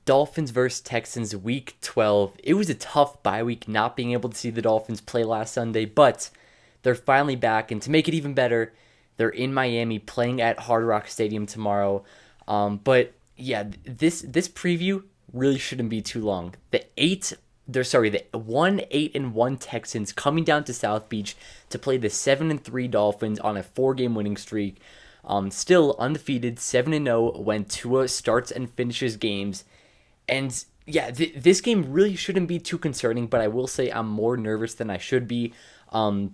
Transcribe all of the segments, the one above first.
Dolphins versus Texans week 12. It was a tough bye week not being able to see the Dolphins play last Sunday, but they're finally back. And to make it even better, they're in Miami playing at Hard Rock Stadium tomorrow. But yeah, this preview really shouldn't be too long. The 1-8-1 Texans coming down to South Beach to play the 7-3 Dolphins on a 4-game winning streak. Still undefeated, 7-0 when Tua starts and finishes games. And yeah, this game really shouldn't be too concerning, but I will say I'm more nervous than I should be. A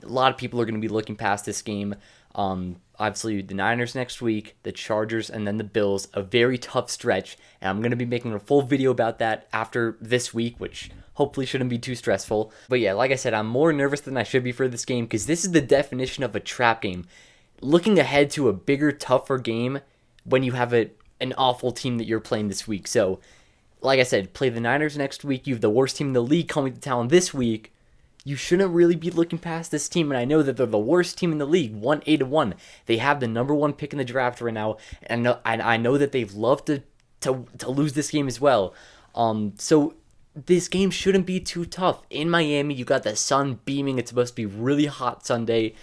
lot of people are going to be looking past this game. Obviously, the Niners next week, the Chargers, and then the Bills, a very tough stretch. And I'm going to be making a full video about that after this week, which hopefully shouldn't be too stressful. But yeah, like I said, I'm more nervous than I should be for this game because this is the definition of a trap game. Looking ahead to a bigger, tougher game when you have an awful team that you're playing this week. So, like I said, play the Niners next week. You have the worst team in the league coming to town this week. You shouldn't really be looking past this team, and I know that they're the worst team in the league, 1-8-1. They have the number one pick in the draft right now, and I know that they've loved to lose this game as well. So this game shouldn't be too tough. In Miami, you got the sun beaming. It's supposed to be really hot Sunday.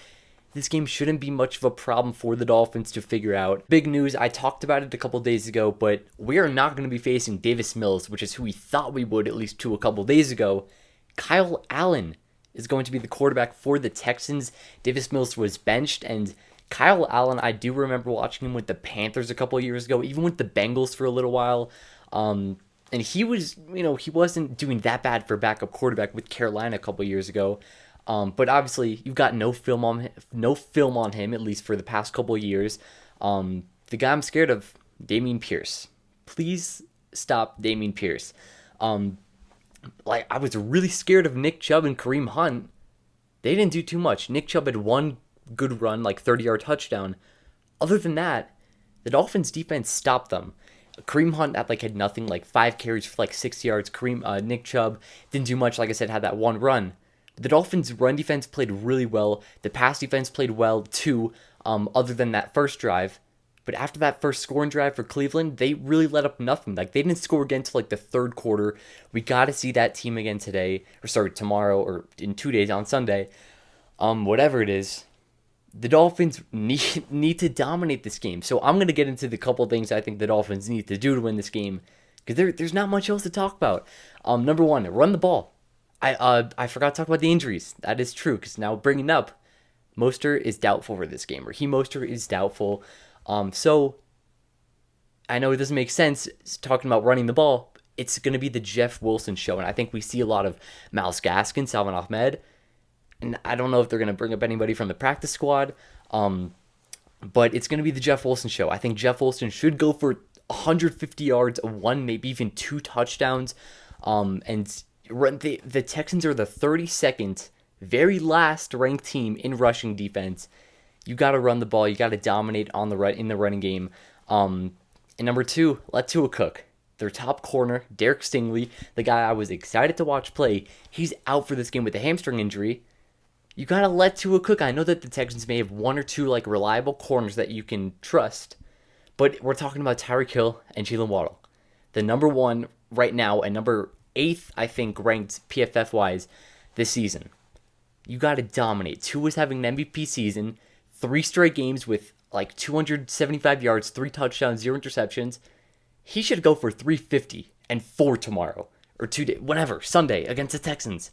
This game shouldn't be much of a problem for the Dolphins to figure out. Big news, I talked about it a couple days ago, but we are not going to be facing Davis Mills, which is who we thought we would at least to a couple days ago. Kyle Allen is going to be the quarterback for the Texans. Davis Mills was benched, and Kyle Allen, I do remember watching him with the Panthers a couple years ago, even with the Bengals for a little while. And he was, he wasn't doing that bad for backup quarterback with Carolina a couple years ago. But obviously, you've got no film on him, at least for the past couple of years. The guy I'm scared of, Dameon Pierce. Please stop Dameon Pierce. I was really scared of Nick Chubb and Kareem Hunt. They didn't do too much. Nick Chubb had one good run, 30-yard touchdown. Other than that, the Dolphins defense stopped them. Kareem Hunt had nothing, 5 carries for 6 yards. Nick Chubb didn't do much, like I said, had that one run. The Dolphins' run defense played really well. The pass defense played well, too, other than that first drive. But after that first scoring drive for Cleveland, they really let up nothing. They didn't score again until the third quarter. We got to see that team again tomorrow, or in 2 days on Sunday. Whatever it is, the Dolphins need to dominate this game. So I'm going to get into the couple things I think the Dolphins need to do to win this game, because there's not much else to talk about. Number one, run the ball. I forgot to talk about the injuries. That is true, because now bringing up, Mostert is doubtful for this game. Raheem Mostert is doubtful. So I know it doesn't make sense talking about running the ball. It's going to be the Jeff Wilson show, and I think we see a lot of Myles Gaskin, Salvon Ahmed, and I don't know if they're going to bring up anybody from the practice squad, but it's going to be the Jeff Wilson show. I think Jeff Wilson should go for 150 yards, one, maybe even 2 touchdowns, and the Texans are the 32nd, very last ranked team in rushing defense. You got to run the ball. You got to dominate in the running game. And number 2, let Tua cook. Their top corner, Derek Stingley, the guy I was excited to watch play, he's out for this game with a hamstring injury. You got to let Tua cook. I know that the Texans may have 1 or 2 reliable corners that you can trust, but we're talking about Tyreek Hill and Jalen Waddle. The number 1 right now and number 8th, I think, ranked PFF-wise this season. You got to dominate. Tua's having an MVP season. 3 straight games with 275 yards, 3 touchdowns, 0 interceptions. He should go for 350 and 4 tomorrow, or 2 days, whatever, Sunday against the Texans.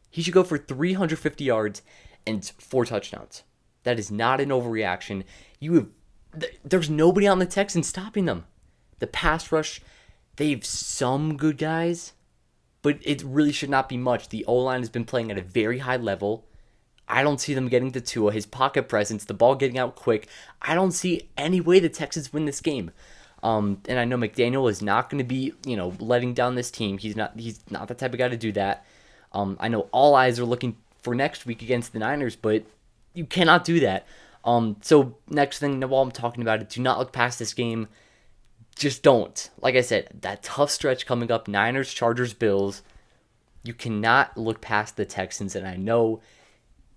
He should go for 350 yards and 4 touchdowns. That is not an overreaction. There's nobody on the Texans stopping them. The pass rush, they have some good guys, but it really should not be much. The O-line has been playing at a very high level. I don't see them getting to Tua, his pocket presence, the ball getting out quick. I don't see any way the Texans win this game. And I know McDaniel is not going to be, letting down this team. He's not the type of guy to do that. I know all eyes are looking for next week against the Niners, but you cannot do that. So next thing, while I'm talking about it, do not look past this game. Just don't. Like I said, that tough stretch coming up, Niners, Chargers, Bills, you cannot look past the Texans, and I know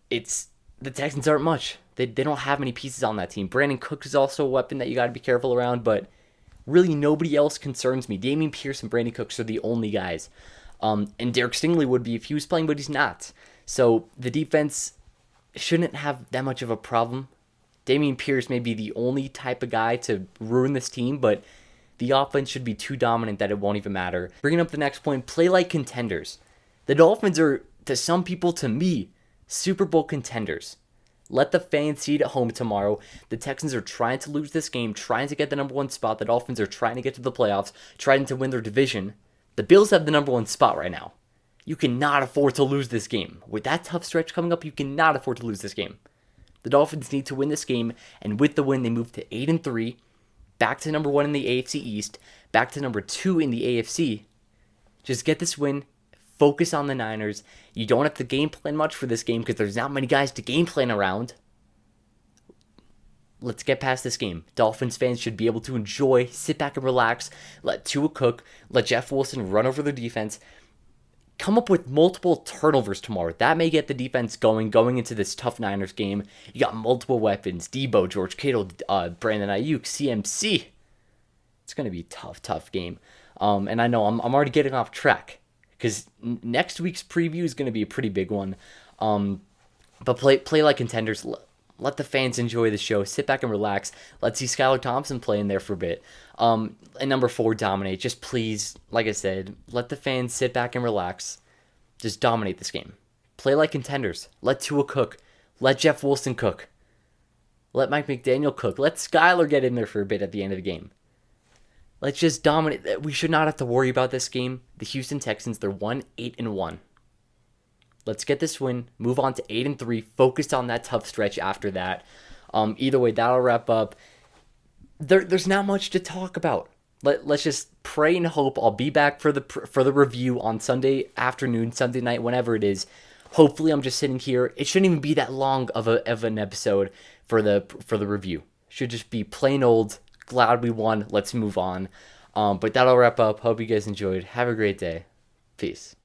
the Texans aren't much. They don't have many pieces on that team. Brandon Cooks is also a weapon that you got to be careful around, but Really, nobody else concerns me. Dameon Pierce and Brandon Cooks are the only guys. And Derek Stingley would be if he was playing, but he's not. So the defense shouldn't have that much of a problem. Dameon Pierce may be the only type of guy to ruin this team, but the offense should be too dominant that it won't even matter. Bringing up the next point, play like contenders. The Dolphins are, to some people, to me, Super Bowl contenders. Let the fans see it at home tomorrow. The Texans are trying to lose this game, trying to get the number one spot. The Dolphins are trying to get to the playoffs, trying to win their division. The Bills have the number one spot right now. You cannot afford to lose this game. With that tough stretch coming up, you cannot afford to lose this game. The Dolphins need to win this game, and with the win, they move to 8-3, back to number one in the AFC East, back to number two in the AFC. Just get this win. Focus on the Niners. You don't have to game plan much for this game because there's not many guys to game plan around. Let's get past this game. Dolphins fans should be able to enjoy, sit back and relax, let Tua cook, let Jeff Wilson run over their defense. Come up with multiple turnovers tomorrow. That may get the defense going into this tough Niners game. You got multiple weapons. Debo, George Kittle, Brandon Ayuk, CMC. It's going to be a tough game. And I know I'm already getting off track because next week's preview is going to be a pretty big one. But play like contenders. Let the fans enjoy the show. Sit back and relax. Let's see Skylar Thompson play in there for a bit. And number 4, dominate. Just please, like I said, let the fans sit back and relax. Just dominate this game. Play like contenders. Let Tua cook. Let Jeff Wilson cook. Let Mike McDaniel cook. Let Skylar get in there for a bit at the end of the game. Let's just dominate. We should not have to worry about this game. The Houston Texans, they're 1-8-1. Let's get this win, move on to 8-3, focus on that tough stretch after that. Either way, that'll wrap up. There's not much to talk about. Let's just pray and hope. I'll be back for the review on Sunday afternoon, Sunday night, whenever it is. Hopefully, I'm just sitting here. It shouldn't even be that long of an episode for the review. Should just be plain old. Glad we won. Let's move on. But that'll wrap up. Hope you guys enjoyed. Have a great day. Peace.